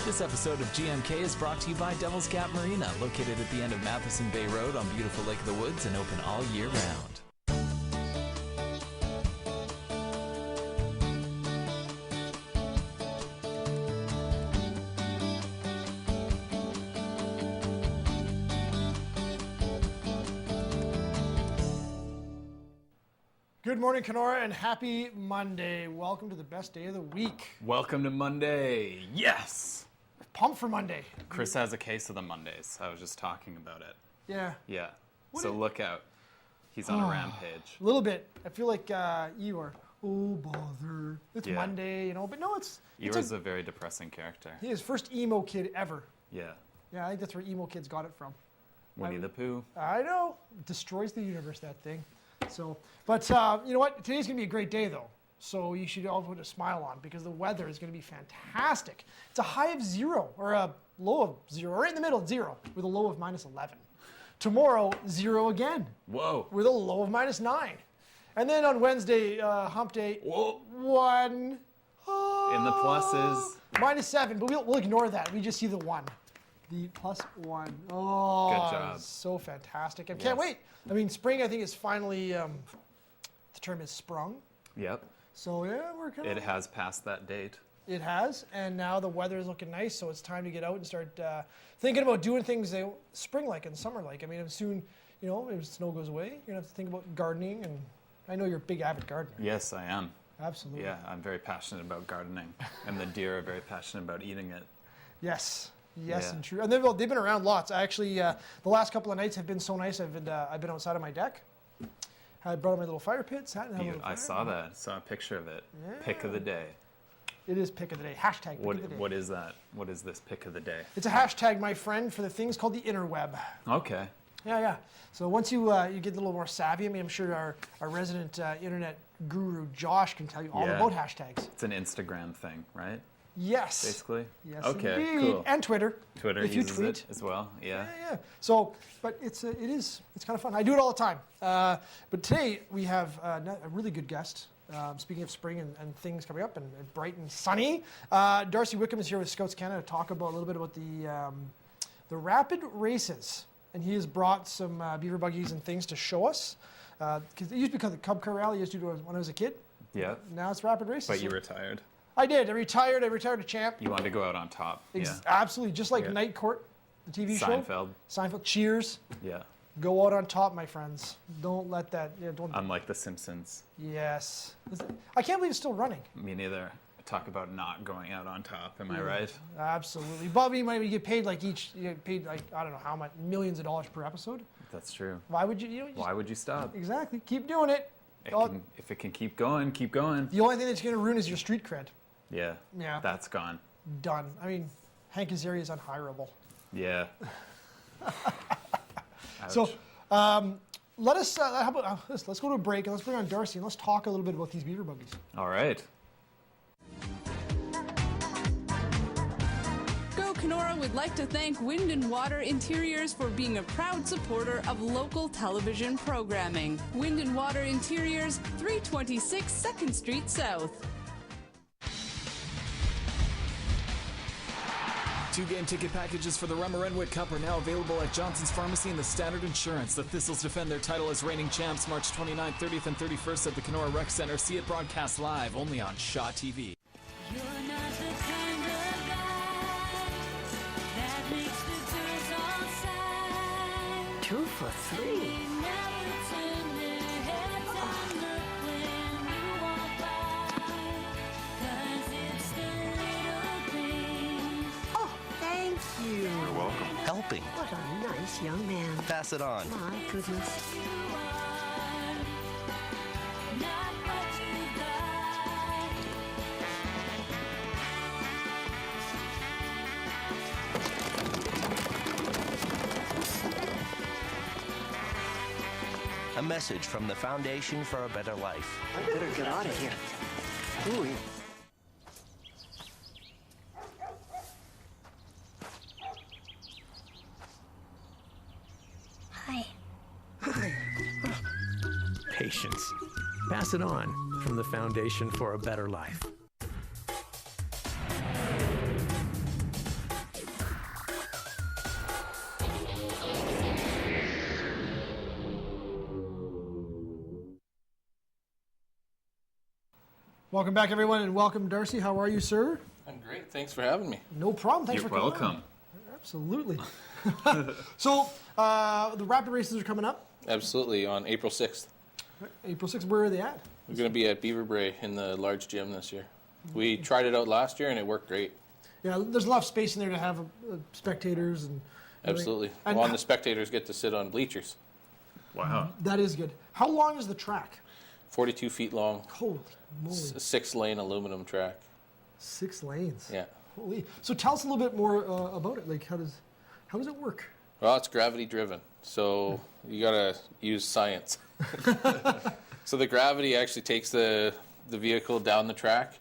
This episode of GMK is brought to you by Devil's Gap Marina, located at the end of Matheson Bay Road on beautiful Lake of the Woods and open all year round. Good morning, Kenora, and happy Monday. Welcome to the best day of the week. Welcome to Monday. Yes! Pumped for Monday. Chris has a case of the Mondays. I was just talking about it. Yeah. Yeah. So look out. He's on a rampage. A little bit. I feel like you are, oh, bother. It's Yeah. Monday, you know, but no, it's Eeyore's a very depressing character. he is first emo kid ever. Yeah. Yeah, I think that's where emo kids got it from. Winnie the Pooh. I know. Destroys the universe, that thing. So, but you know what? Today's going to be a great day, though. So you should all put a smile on because the weather is going to be fantastic. It's a high of 0 or a low of 0, right in the middle, 0, with a low of -11. Tomorrow, 0 again. Whoa. With a low of -9. And then on Wednesday, hump day, Whoa. 1. In the pluses. -7, but we'll ignore that. We just see the 1. The +1. Oh, Good job. So fantastic. I Yes. can't wait. I mean, spring, I think, is finally, the term is sprung. Yep. So, yeah, we're kind of... It has passed that date. It has, and now the weather is looking nice, so it's time to get out and start thinking about doing things spring-like and summer-like. I mean, soon, you know, if snow goes away, you're going to have to think about gardening, and I know you're a big avid gardener. Yes, I am. Absolutely. Yeah, I'm very passionate about gardening, and the deer are very passionate about eating it. Yes. Yes, Yeah. and true. And they've been around lots. I actually, the last couple of nights have been so nice. I've been outside on my deck. I brought my little fire pit, sat and had a little I fire. saw that. Saw a picture of it. Yeah. Pick of the day. It is pick of the day. Hashtag pick of the day. What is that? What is this pick of the day? It's a hashtag, my friend, for the things called the interweb. Okay. Yeah, yeah. So once you get a little more savvy, I mean, I'm sure our resident internet guru, Josh, can tell you all Yeah. about hashtags. It's an Instagram thing, right? Yes. Basically? Yes, Okay, indeed. cool. And Twitter. Twitter if you uses tweet. it as well, yeah. Yeah, yeah. So, but it's kind of fun. I do it all the time. But today we have a really good guest. Speaking of spring and things coming up and bright and sunny, Darcy Wickham is here with Scouts Canada to talk about a little bit about the rapid races. And he has brought some beaver buggies and things to show us. Because it used to be called the Cub Car Rally. I used to do it when I was a kid. Yeah. Now it's rapid races. But you retired. I did. I retired a champ. You wanted to go out on top. Yeah. Absolutely. Just like Yeah. Night Court, the TV show. Seinfeld. Cheers. Yeah. Go out on top, my friends. Don't let that. Yeah, don't. Unlike The Simpsons. Yes. I can't believe it's still running. Me neither. Talk about not going out on top. Am I right? Absolutely. Bobby, might get paid like you get paid like I don't know how much, millions of dollars per episode. That's true. Why would you? Why would you stop? Exactly. Keep doing it. If it can keep going, keep going. The only thing that's going to ruin is your street cred. Yeah. Yeah. That's gone. Done. I mean, Hank Azaria is unhireable. Yeah. So, let us. How about let's go to a break and let's bring on Darcy and let's talk a little bit about these beaver buggies. All right. Go Kenora would like to thank Wind and Water Interiors for being a proud supporter of local television programming. Wind and Water Interiors, 326 2nd Street South. 2-game ticket packages for the Rema Renwick Cup are now available at Johnson's Pharmacy and the Standard Insurance. The Thistles defend their title as reigning champs March 29th, 30th, and 31st at the Kenora Rec Center. See it broadcast live only on Shaw TV. You're not the kind of guy that makes the girls all sigh. 2 for 3. They never turn their heads and look when you walk by. 'Cause it's the little things. Oh, thank you. You're welcome. Helping. What a nice young man. Pass it on. My goodness. You are not what you got. A message from the Foundation for a Better Life. I better get out of here. Ooh. Hi. Patience. Pass it on from the Foundation for a Better Life. Welcome back, everyone, and welcome, Darcy. How are you, sir? I'm great. Thanks for having me. No problem. Thanks You're for coming welcome. on. Absolutely. So, the rapid races are coming up. Absolutely. On April 6th, April 6th, where are they at? we're going to be at Beaver Brae in the large gym this year. We tried it out last year and it worked great. Yeah, there's a lot of space in there to have spectators and everything. Absolutely. And Well, and the spectators get to sit on bleachers. Wow. that is good. How long is the track? 42 feet long, Holy moly. 6-lane aluminum track. 6 lanes. Yeah. Holy. So tell us a little bit more about it. Like, how does it work? Well, it's gravity driven, so you got to use science. So the gravity actually takes the vehicle down the track,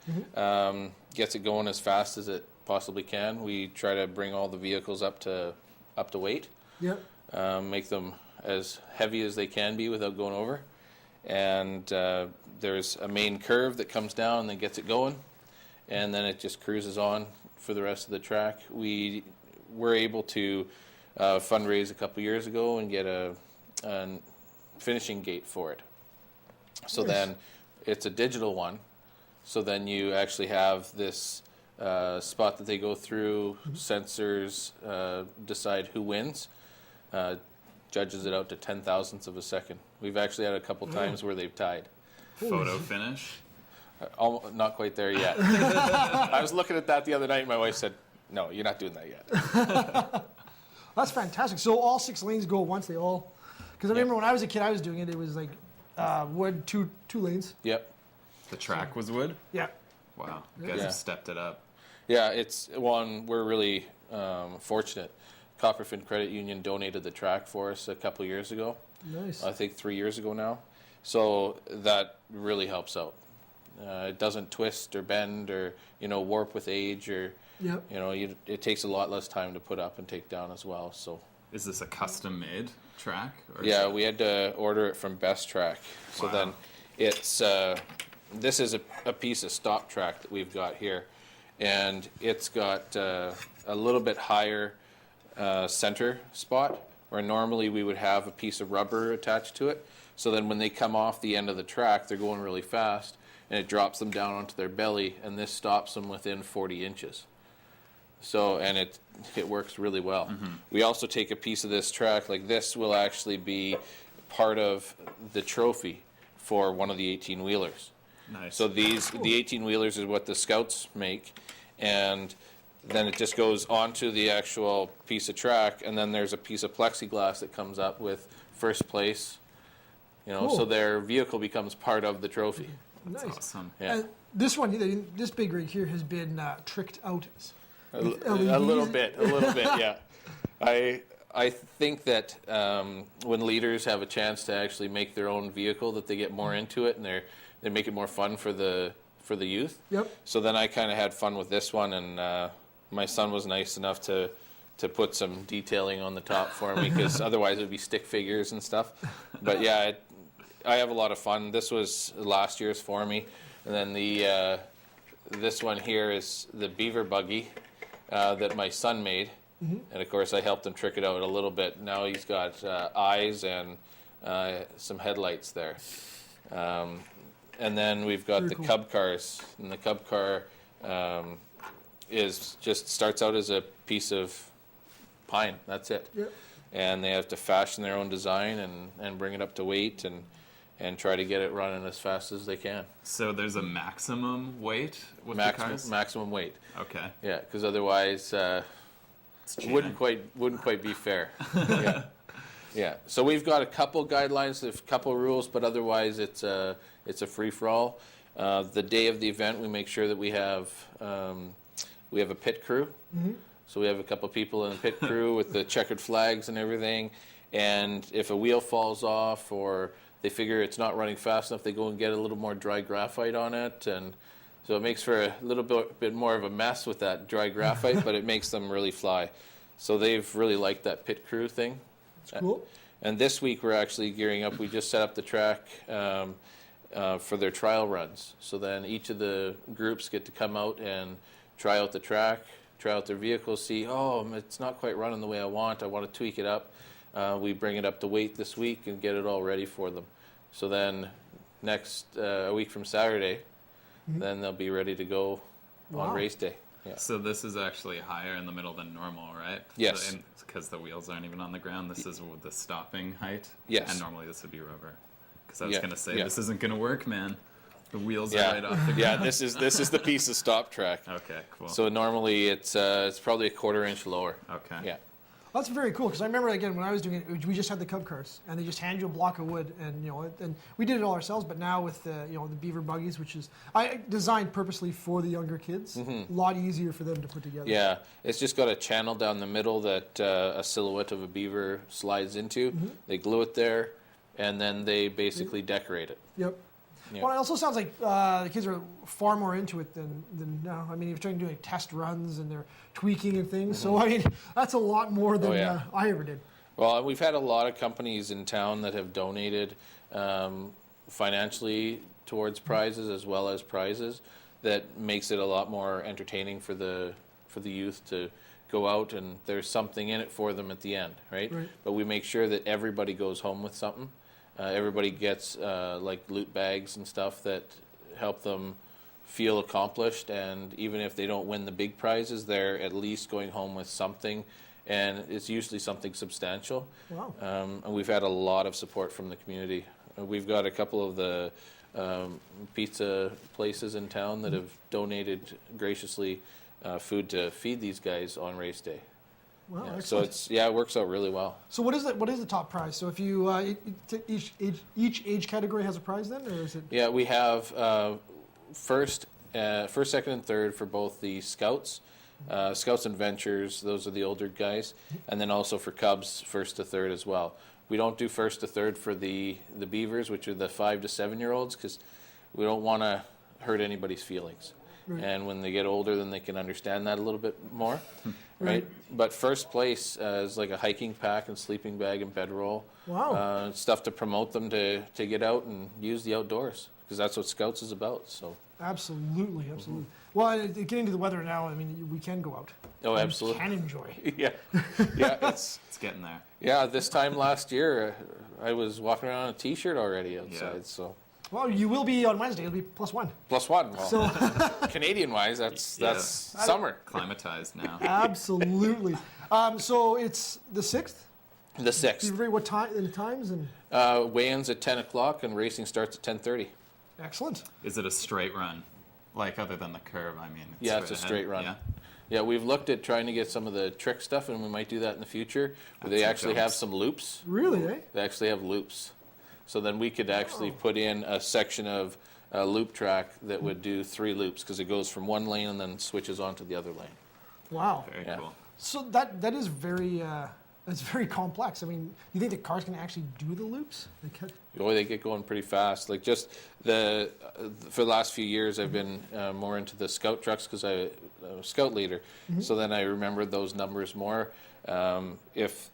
gets it going as fast as it possibly can. We try to bring all the vehicles up to weight, make them as heavy as they can be without going over. And there's a main curve that comes down and then gets it going, and then it just cruises on for the rest of the track. We were able to fundraise a couple years ago and get a finishing gate for it. So then it's a digital one. So then you actually have this spot that they go through, sensors decide who wins, judges it out to 10,000ths of a second. We've actually had a couple times where they've tied. Photo finish. Not quite there yet. I was looking at that the other night and my wife said, no, you're not doing that yet. That's fantastic. So all 6 lanes go at once. They all, because I remember when I was a kid, I was doing it. It was like wood, two lanes. Yep. The track was wood? Yeah. Wow. You guys Yeah. have stepped it up. Yeah, it's one we're really fortunate. Copperfin Credit Union donated the track for us a couple years ago. Nice. I think 3 years ago now. So that really helps out. It doesn't twist or bend or warp with age or Yep. it takes a lot less time to put up and take down as well. So Is this a custom-made track? Or yeah, we had to order it from Best Track. So Wow. then it's this is a piece of stock track that we've got here, and it's got a little bit higher center spot where normally we would have a piece of rubber attached to it. So then when they come off the end of the track, they're going really fast, and it drops them down onto their belly, and this stops them within 40 inches. So, and it works really well. We also take a piece of this track, like this will actually be part of the trophy for one of the 18-wheelers. Nice. So the 18-wheelers is what the Scouts make, and then it just goes onto the actual piece of track, and then there's a piece of plexiglass that comes up with first place, Cool. so their vehicle becomes part of the trophy. Nice. Awesome. Yeah. This one, this big rig here has been tricked out. A little bit, yeah. I think that when leaders have a chance to actually make their own vehicle, that they get more into it and they make it more fun for the youth. Yep. So then I kind of had fun with this one, and my son was nice enough to put some detailing on the top for me, because otherwise it would be stick figures and stuff. But yeah, I have a lot of fun. This was last year's for me, and then this one here is the beaver buggy that my son made, and of course I helped him trick it out a little bit. Now he's got eyes and some headlights there. And then we've got the Cub cars, and the Cub car starts out as a piece of pine. That's it. Yep. And they have to fashion their own design and bring it up to weight and try to get it running as fast as they can. So there's a maximum weight with the cars? Maximum weight. Okay. Yeah, because otherwise it wouldn't quite be fair. Yeah. Yeah. So we've got a couple guidelines, a couple rules, but otherwise it's a free for all. The day of the event, we make sure that we have a pit crew. So we have a couple people in the pit crew with the checkered flags and everything. And if a wheel falls off or they figure it's not running fast enough, they go and get a little more dry graphite on it. And so it makes for a little bit more of a mess with that dry graphite, but it makes them really fly. So they've really liked that pit crew thing. That's cool. And this week we're actually gearing up. We just set up the track for their trial runs. So then each of the groups get to come out and try out the track, try out their vehicles, see, it's not quite running the way I want to tweak it up. We bring it up to weight this week and get it all ready for them. So then a week from Saturday, then they'll be ready to go Wow. on race day. Yeah. So this is actually higher in the middle than normal, right? Yes. Because the wheels aren't even on the ground. This is the stopping height. Yes. And normally this would be rubber. Because I was Yeah, going to say, yeah. this isn't going to work, man. The wheels are Yeah, right off the yeah. ground. This is the piece of stop track. Okay, cool. So normally it's probably a 1/4 inch lower. Okay. Yeah. That's very cool because I remember again when I was doing it, we just had the Cub cars and they just hand you a block of wood and and we did it all ourselves. But now with the the Beaver buggies, which is I designed purposely for the younger kids, a lot easier for them to put together. Yeah, it's just got a channel down the middle that a silhouette of a beaver slides into. They glue it there, and then they basically decorate it. Yep. Yeah. Well, it also sounds like the kids are far more into it than now. I mean, you're trying to do like test runs and they're tweaking and things. So I mean, that's a lot more than yeah. I ever did. Well, we've had a lot of companies in town that have donated financially towards prizes as well as prizes. That makes it a lot more entertaining for the youth to go out, and there's something in it for them at the end, right? But we make sure that everybody goes home with something. Everybody gets like loot bags and stuff that help them feel accomplished, and even if they don't win the big prizes, they're at least going home with something, and it's usually something substantial. Wow. And we've had a lot of support from the community. We've got a couple of the pizza places in town that have donated graciously food to feed these guys on race day. Wow. Yeah, so Excellent. it works out really well. So what is the top prize? So if you each age category has a prize then, or is it? Yeah, we have first, second, and third for both the Scouts, Scouts and Ventures. Those are the older guys, and then also for Cubs, first to third as well. We don't do first to third for the Beavers, which are the 5 to 7-year-olds, because we don't want to hurt anybody's feelings. And when they get older, then they can understand that a little bit more, right? But first place is like a hiking pack and sleeping bag and bedroll. Wow. Stuff to promote them to get out and use the outdoors, because that's what Scouts is about. So. Absolutely. Well, getting to the weather now, I mean, we can go out. Oh, We absolutely. can enjoy. Yeah, it's getting there. Yeah, this time last year, I was walking around in a T-shirt already outside. Yeah. So. Well, you will be on Wednesday. It'll be +1. +1. Well, So Canadian-wise, that's summer. Climatized now. absolutely. So it's the 6th. The 6th. What time? And times and. Weigh-ins at 10 o'clock and racing starts at 10:30. Excellent. Is it a straight run? Like, other than the curve, I mean. Yeah, it's a ahead. straight run. Yeah. Yeah, we've looked at trying to get some of the trick stuff, and we might do that in the future. Where they Some actually have jumps. some loops. Really, eh? They actually have loops. So then we could actually put in a section of a loop track that would do 3 loops, because it goes from one lane and then switches onto the other lane. Wow. Very Yeah. cool. So that is very it's very complex. I mean, you think the cars can actually do the loops? They get going pretty fast. Like just for the last few years, I've been more into the Scout trucks because I'm a Scout leader. So then I remembered those numbers more. If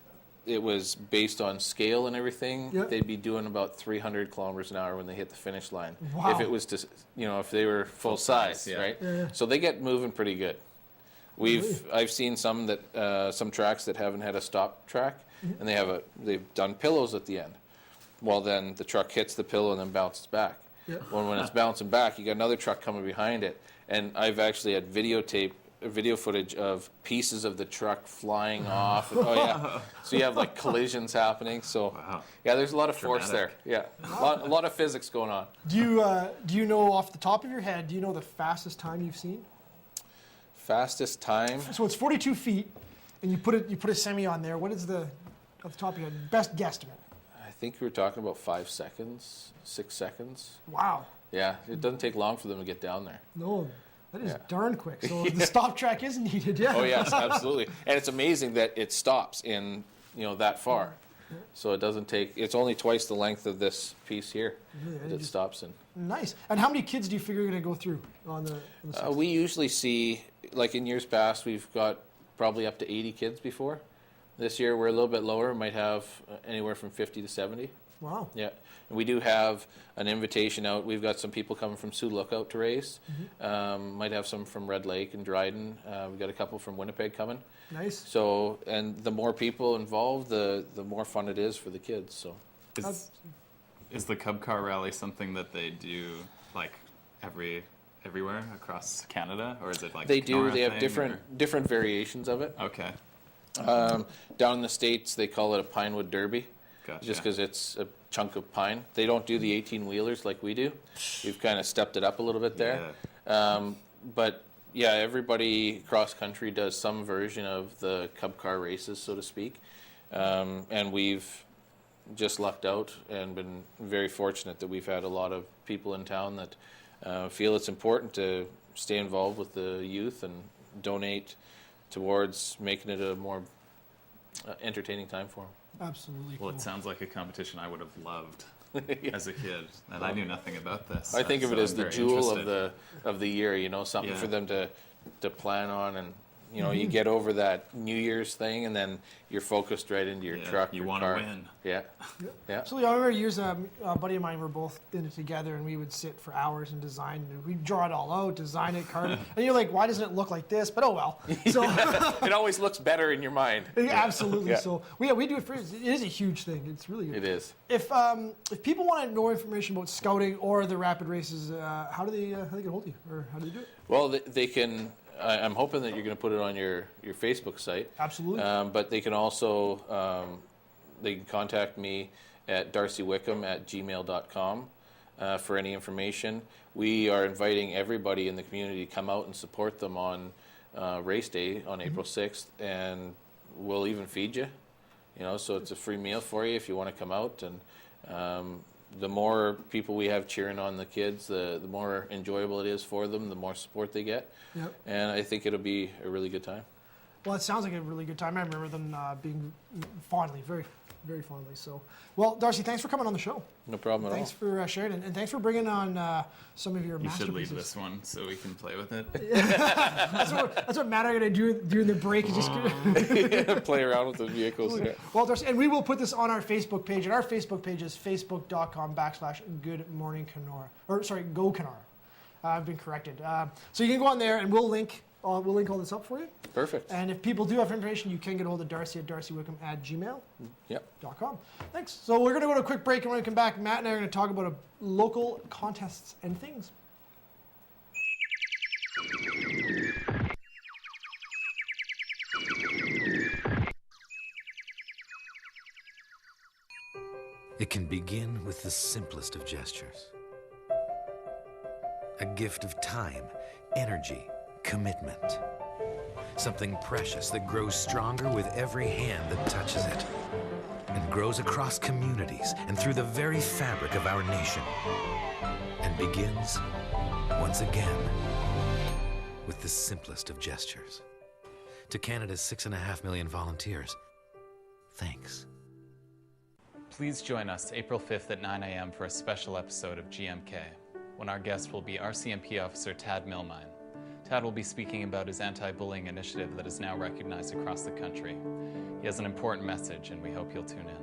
it was based on scale and everything, Yep. they'd be doing about 300 kilometers an hour when they hit the finish line. Wow. If it was to, if they were full size, yeah. right? Yeah. So they get moving pretty good. I've seen some tracks that haven't had a stop track, and they've done pillows at the end. Well, then the truck hits the pillow and then bounces back. Yeah. Well, when it's bouncing back, you got another truck coming behind it, and I've actually had video footage of pieces of the truck flying off. Oh yeah, so you have like collisions happening. So Wow. yeah, there's a lot of force there. Dramatic. Yeah, a lot of physics going on. Do you know off the top of your head? Do you know the fastest time you've seen? Fastest time. So it's 42 feet, and you put a semi on there. What is the off the top of your head best guesstimate? I think we were talking about 5 seconds, 6 seconds. Wow. Yeah, it doesn't take long for them to get down there. No, that is Yeah. darn quick. So the stop track is needed. Yeah. Oh yes, absolutely. And it's amazing that it stops in that far. So it doesn't take. It's only twice the length of this piece here that it stops in. Nice. And how many kids do you figure you're going to go through on the sixth? We usually see, like in years past, we've got probably up to 80 kids before. This year we're a little bit lower. We might have anywhere from 50 to 70. Wow. Yeah, and we do have an invitation out. We've got some people coming from Sioux Lookout to race. Might have some from Red Lake and Dryden. We've got a couple from Winnipeg coming. Nice. So, and the more people involved, the more fun it is for the kids. So, Is the Cub Car Rally something that they do like every everywhere across Canada, or is it like They do. Kenora They have thing, different variations of it. or- Okay. Down in the States, they call it a Pinewood Derby. Gotcha. Just because it's a chunk of pine. They don't do the 18-wheelers like we do. We've kind of stepped it up a little bit there. But yeah, everybody cross country does some version of the Cub car races, so to speak. And we've just lucked out and been very fortunate that we've had a lot of people in town that feel it's important to stay involved with the youth and donate towards making it a more entertaining time for them. Absolutely. Well, cool. it sounds like a competition I would have loved as a kid, and I knew nothing about this. I think of so it as I'm the very jewel interested. of the year, you know, something Yeah. for them to plan on, and you know, you get over that New Year's thing, and then you're focused right into your Yeah, truck. you your wanna car. win. Yeah, yeah. Absolutely. I remember years, a buddy of mine, were both in it together, and we would sit for hours and design. And we'd draw it all out, design it, card it. And you're like, why doesn't it look like this? But oh well. So It always looks better in your mind. absolutely. Yeah. So we do it for. It is a huge thing. It's really good. It is. If people want to know information about scouting or the rapid races, how do they get hold of you, or how do they do it? Well, they can. I'm hoping that you're going to put it on your Facebook site. Absolutely. But they can also they can contact me at darcywickham@gmail.com for any information. We are inviting everybody in the community to come out and support them on race day on April 6th, and we'll even feed you. You know, so it's a free meal for you if you want to come out. And the more people we have cheering on the kids, the more enjoyable it is for them, the more support they get. Yep. And I think it'll be a really good time. Well, it sounds like a really good time. I remember them being fondly, very, very fondly. So, well, Darcy, thanks for coming on the show. No problem at Thanks all. for sharing, and thanks for bringing on some of your You should leave masterpieces. this one so we can play with it. That's what Matt and I are going to do during the break. Is just Play around with the vehicles. Yeah. Well, Darcy, and we will put this on our Facebook page, and our Facebook page is facebook.com/Good Morning Kenora, or sorry, Go Kenora. I've been corrected. So you can go on there, and we'll link all this up for you. Perfect. And if people do have information, you can get a hold of Darcy at darcywickham@gmail.com. Yep. Thanks. So we're going to go to a quick break, and when we come back, Matt and I are going to talk about local contests and things. It can begin with the simplest of gestures. A gift of time, energy, commitment. Something precious that grows stronger with every hand that touches it. And grows across communities and through the very fabric of our nation. And begins, once again, with the simplest of gestures. To Canada's 6.5 million volunteers, thanks. Please join us April 5th at 9 a.m. for a special episode of GMK, when our guest will be RCMP officer Tad Milmine. Tad will be speaking about his anti-bullying initiative that is now recognized across the country. He has an important message, and we hope you'll tune in.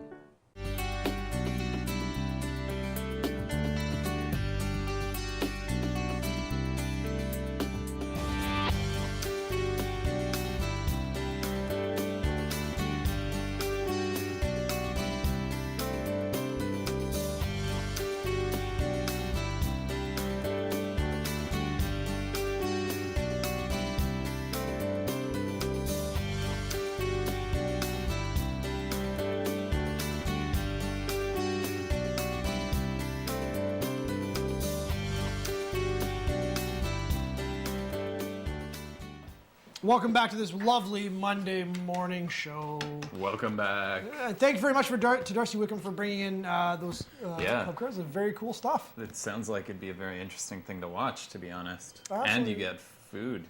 Welcome back to this lovely Monday morning show. Welcome back. Thank you very much to Darcy Wickham for bringing in those Yeah. pub cars. It's very cool stuff. It sounds like it'd be a very interesting thing to watch, to be honest. Absolutely. And you get food.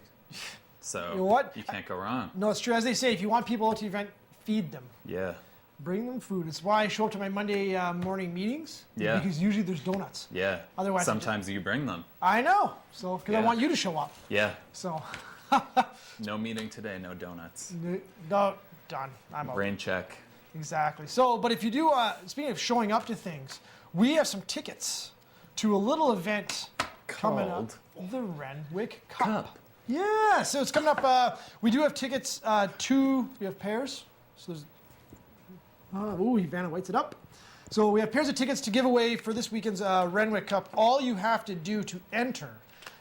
So You know what? you can't go wrong. No, it's true. As they say, if you want people out to the event, feed them. Yeah. Bring them food. It's why I show up to my Monday morning meetings. Yeah. Because usually there's donuts. Yeah. Otherwise- sometimes you bring them. I know. So, because I Yeah. want you to show up. Yeah. So, No meeting today, no donuts. no, done. I'm out. Rain check. Exactly. So, but if you do, speaking of showing up to things, we have some tickets to a little event coming up. Called The Renwick Cup. Cup. Yeah, so it's coming up. We do have tickets we have pairs. So there's, Vanna whites it up. So we have pairs of tickets to give away for this weekend's Renwick Cup. All you have to do to enter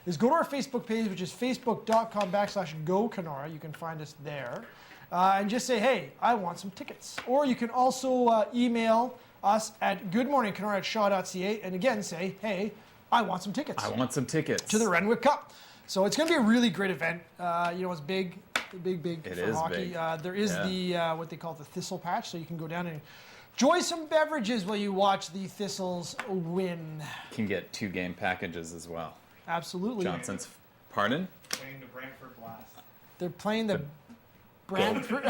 is go to our Facebook page, which is facebook.com/go Kenora. You can find us there. And just say, hey, I want some tickets. Or you can also email us at goodmorningkenora@shaw.ca and again say, hey, I want some tickets. I want some tickets. To the Renwick Cup. So it's going to be a really great event. It's big It for is hockey. big. There is the, what they call the Thistle Patch, so you can go down and enjoy some beverages while you watch the Thistles win. Can get 2 game packages as well. Absolutely. Johnson's, pardon? Playing the Brantford Blast. They're playing the Brantford,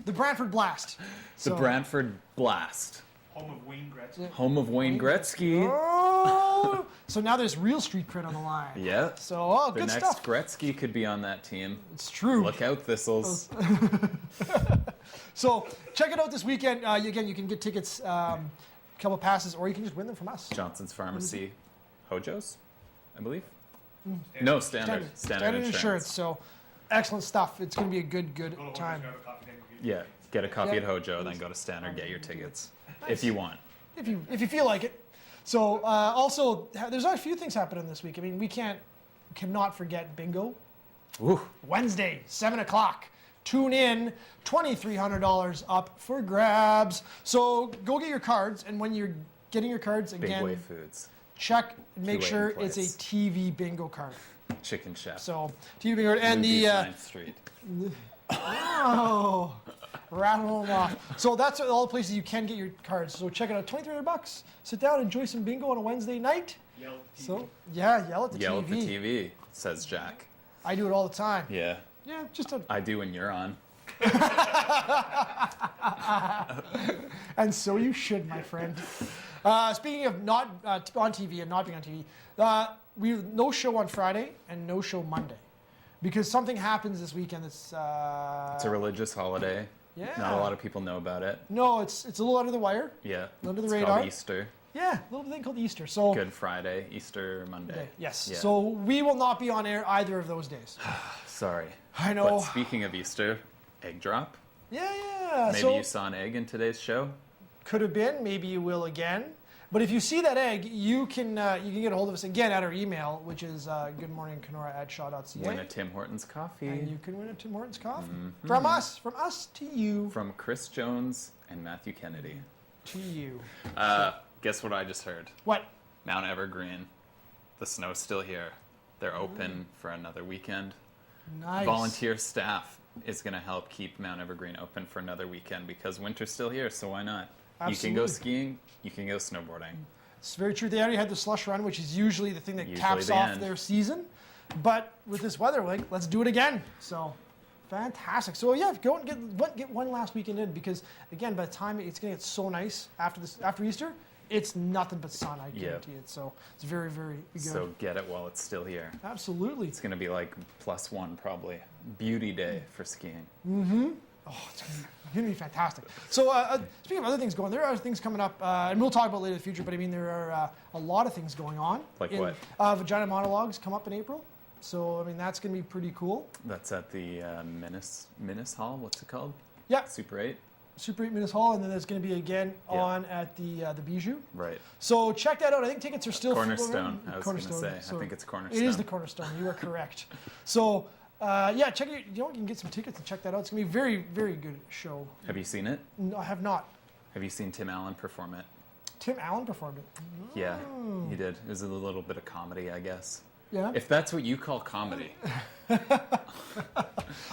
the Brantford Blast. The Brantford Blast. Home of Wayne Gretzky. Home of Wayne Gretzky. Oh! So now there's real street cred on the line. Yeah. So, the good next stuff. Gretzky could be on that team. It's true. Look out, Thistles. So check it out this weekend. Again, you can get tickets, a couple passes, or you can just win them from us. Johnson's Pharmacy, Hojo's, I believe. No, Standard Insurance. So excellent stuff. It's going to be a good time. Yeah, get a coffee at Hojo, then go to Standard, get your tickets if you want. If you feel like it. So also, there's a few things happening this week. I mean, we cannot forget bingo. Ooh. Wednesday, 7 o'clock. Tune in, $2,300 up for grabs. So go get your cards, and when you're getting your cards, Big again, Way Foods. check and make Two sure waiting it's a place. TV bingo card. Chicken Chef. So TV bingo and Movies, the 9th Street. oh, rattle them off. So that's all the places you can get your cards. So check it out, $2,300. Sit down, enjoy some bingo on a Wednesday night. Yell at the TV. So yeah, yell at the Yell TV. at the TV, says Jack. I do it all the time. Yeah. Yeah, just a. I do when you're on. And so you should, my friend. Speaking of not on TV and not being on TV, we have no show on Friday and no show Monday because something happens this weekend. That's It's a religious holiday. Yeah. Not a lot of people know about it. No, it's a little under the wire. Yeah. Under the it's radar. called Easter. Yeah, a little thing called Easter. So Good Friday, Easter Monday. yes. Yeah. So we will not be on air either of those days. Sorry. I know. But speaking of Easter, egg drop. Yeah. Maybe so you saw an egg in today's show. could have been. Maybe you will again. But if you see that egg, you can get a hold of us again at our email, which is goodmorningkenora@shaw.ca. Win a Tim Hortons coffee. And you can win a Tim Hortons coffee. Mm-hmm. From us to you. From Chris Jones and Matthew Kennedy. To you. Guess what I just heard? What? Mount Evergreen. The snow's still here. They're open for another weekend. Nice. Volunteer staff is going to help keep Mount Evergreen open for another weekend because winter's still here, so why not? You can go Absolutely. skiing, you can go snowboarding. It's very true. They already had the slush run, which is usually the thing that Usually caps the off end. their season. But with this weather, let's do it again. So fantastic. So yeah, go and get one last weekend in because again, by the time it's going to get so nice after Easter, it's nothing but sun. I guarantee it. So it's very, very good. So get it while it's still here. Absolutely. It's going to be like +1 probably. Beauty day for skiing. Oh, it's going to be fantastic. So speaking of other things going, there are things coming up, and we'll talk about later in the future, but I mean, there are a lot of things going on. Like what? Vagina Monologues come up in April. So, I mean, that's going to be pretty cool. That's at the Minnis Hall. What's it called? Yeah. Super 8. Super 8 Minutes Hall, and then there's going to be again Yeah. on at the Bijou. Right. So check that out. I think tickets are still Cornerstone. I was going to say. So I think it's Cornerstone. it is the Cornerstone. You are correct. So yeah, check it. You can get some tickets and check that out. It's going to be a very, very good show. Have you seen it? No, I have not. Have you seen Tim Allen perform it? Tim Allen performed it. Yeah, he did. It was a little bit of comedy, I guess. Yeah. If that's what you call comedy.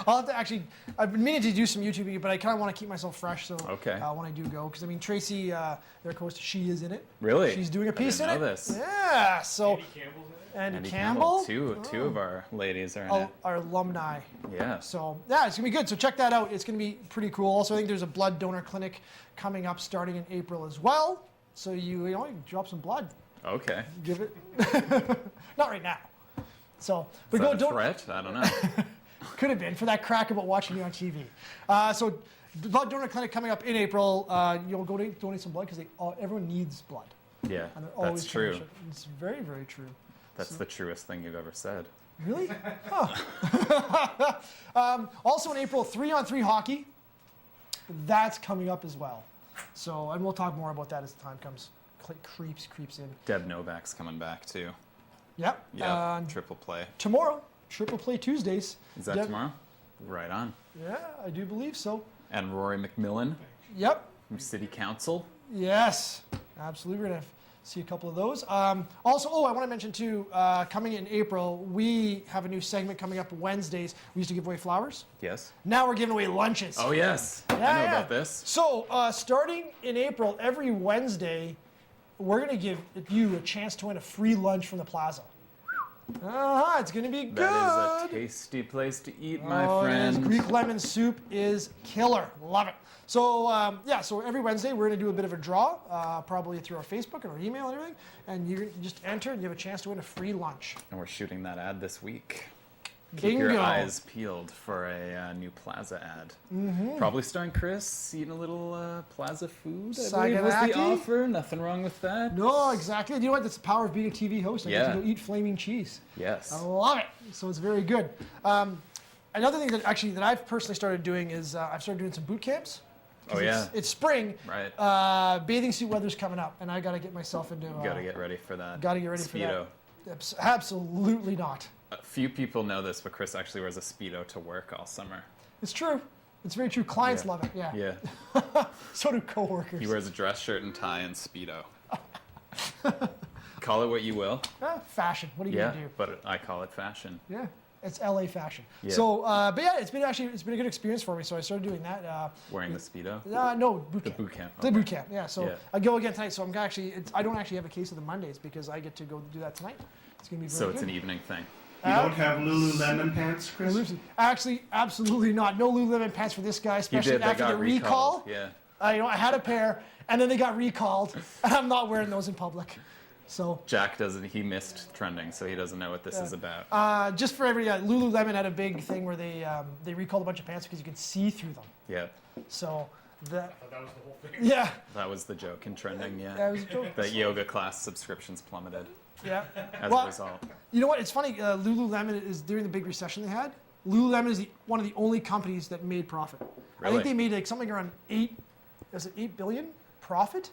I'll have to actually. I've been meaning to do some YouTubing, but I kind of want to keep myself fresh. So Okay. when I do go, because I mean Tracy, their co-host, she is in it. Really? She's doing a piece I in didn't it. know this. Yeah. So Andy Campbell's in it. Andy Andy Campbell, Two of our ladies are in it. our alumni. Yeah. So yeah, it's gonna be good. So check that out. It's gonna be pretty cool. Also, I think there's a blood donor clinic coming up starting in April as well. So you can drop some blood. Okay. Give it. Not right now. So, but Is go that a don't. threat? I don't know. Could have been for that crack about watching you on TV. So, the blood donor clinic coming up in April. You'll go donate some blood because everyone needs blood. Yeah, And they're always that's trying to true. show- It's very, very true. That's the truest thing you've ever said. Really? Also in April, 3-on-3 hockey. That's coming up as well. So, and we'll talk more about that as the time comes. Creeps in. Deb Novak's coming back too. Yep. Yeah, triple play. Tomorrow, Triple Play Tuesdays. Is that tomorrow? Right on. Yeah, I do believe so. And Rory McMillan Yep. from City Council. Yes, absolutely. We're going to see a couple of those. Also, I want to mention too, coming in April, we have a new segment coming up Wednesdays. We used to give away flowers. Yes. Now we're giving away lunches. Oh, yes. I know about this. So, starting in April, every Wednesday, we're going to give you a chance to win a free lunch from the Plaza. It's going to be good. That is a tasty place to eat, my friend. It is. Greek lemon soup is killer. Love it. So, so every Wednesday we're going to do a bit of a draw, probably through our Facebook and our email and everything. And you just enter and you have a chance to win a free lunch. And we're shooting that ad this week. Keep Bingo. your eyes peeled for a new Plaza ad. Mm-hmm. Probably starring Chris eating a little Plaza food. I believe was the Saganaki. offer. Nothing wrong with that. No, exactly. You know what? That's the power of being a TV host. I get to go eat flaming cheese. Yes. I love it. So it's very good. Another thing that I've personally started doing is I've started doing some boot camps. Oh, yeah. It's spring. Right. Bathing suit weather's coming up, and I got to get myself into. Got to get ready for that. Got to get ready Speedo. for that. Absolutely not. A few people know this, but Chris actually wears a Speedo to work all summer. It's true. It's very true. Clients love it. Yeah. Yeah. So do coworkers. He wears a dress shirt and tie and Speedo. Call it what you will. Fashion. What are you gonna do? But I call it fashion. Yeah. It's LA fashion. Yeah. So, but yeah, it's been a good experience for me. So I started doing that. Wearing the Speedo? No, boot camp. The boot camp. The boot camp. Yeah. So Yeah. I go again tonight. So I'm I don't actually have a case of the Mondays because I get to go do that tonight. It's gonna be very So good. it's an evening thing. You don't have Lululemon pants, Chris? Actually, absolutely not. No Lululemon pants for this guy, especially after the recall. Yeah. I had a pair, and then they got recalled, and I'm not wearing those in public. So Jack doesn't. He missed trending, so he doesn't know what this is about. just for everybody, Lululemon had a big thing where they recalled a bunch of pants because you could see through them. Yeah. So that. That was the whole thing. Yeah. That was the joke in trending. Yeah. That was a joke. That yoga class subscriptions plummeted. Yeah. As a result. You know what? It's funny. Lululemon is during the big recession they had. Lululemon is one of the only companies that made profit. I think they made like something around $8 billion profit,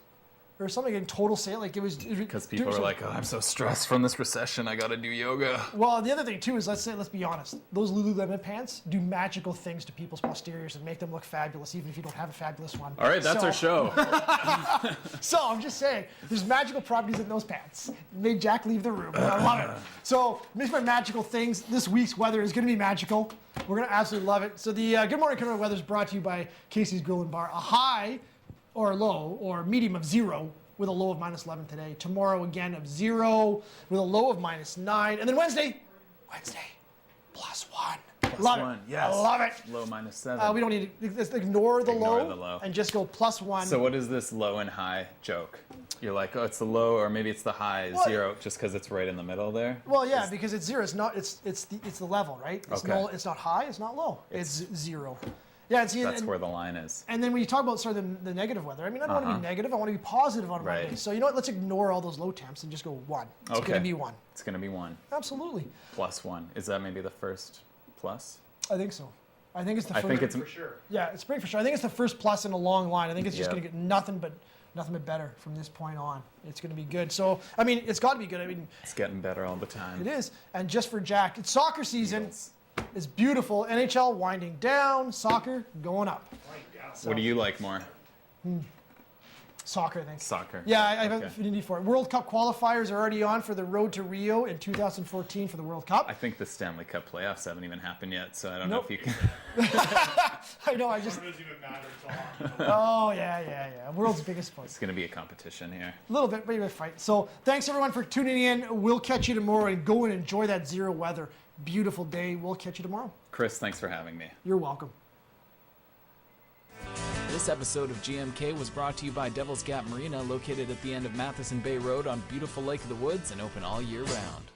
or something in total sale. Like it was because people are like, oh, I'm so stressed from this recession. I got to do yoga. Well, the other thing too is let's be honest. Those Lululemon pants do magical things to people's posteriors and make them look fabulous, even if you don't have a fabulous one. All right, that's our show. So I'm just saying, there's magical properties in those pants. Made Jack leave the room. I love it. So, mixed by magical things, this week's weather is going to be magical. We're going to absolutely love it. So the Good Morning Kenora weather is brought to you by Casey's Grill and Bar. A high or low or medium of 0 with a low of -11 today. Tomorrow again of 0 with a low of -9. And then Wednesday, +1. Love +1, it. yes. I love it. Low -7. We don't need to just ignore the low low and just go +1. So what is this low and high joke? You're like, oh, it's the low, or maybe it's the high 0, just because it's right in the middle there. Well, yeah, because it's 0. It's not. It's the level, right? It's Okay. It's not high. It's not low. It's 0. Yeah, That's where the line is. And then when you talk about sort of the negative weather, I mean, I don't want to be negative. I want to be positive on Monday. So you know what? Let's ignore all those low temps and just go 1. It's going to be 1. It's going to be 1. Absolutely. +1. Is that maybe the first plus? I think so. I think it's the first. I think it's For sure. Yeah, it's spring for sure. I think it's the first plus in a long line. I think it's just going to get nothing but better from this point on. It's going to be good. So, I mean, it's got to be good. I mean, it's getting better all the time. It is. And just for Jack, it's soccer season. It's beautiful. NHL winding down, soccer going up. What do you like more? Soccer, I think. Soccer. Yeah, I have an affinity for it. World Cup qualifiers are already on for the road to Rio in 2014 for the World Cup. I think the Stanley Cup playoffs haven't even happened yet, so I don't know if you can. I know, I just. It doesn't even matter. Oh, yeah. World's biggest sport. It's going to be a competition here. A little bit, maybe a fight. So thanks everyone for tuning in. We'll catch you tomorrow and go and enjoy that 0 weather. Beautiful day. We'll catch you tomorrow. Chris, thanks for having me. You're welcome. This episode of GMK was brought to you by Devil's Gap Marina, located at the end of Matheson Bay Road on beautiful Lake of the Woods and open all year round.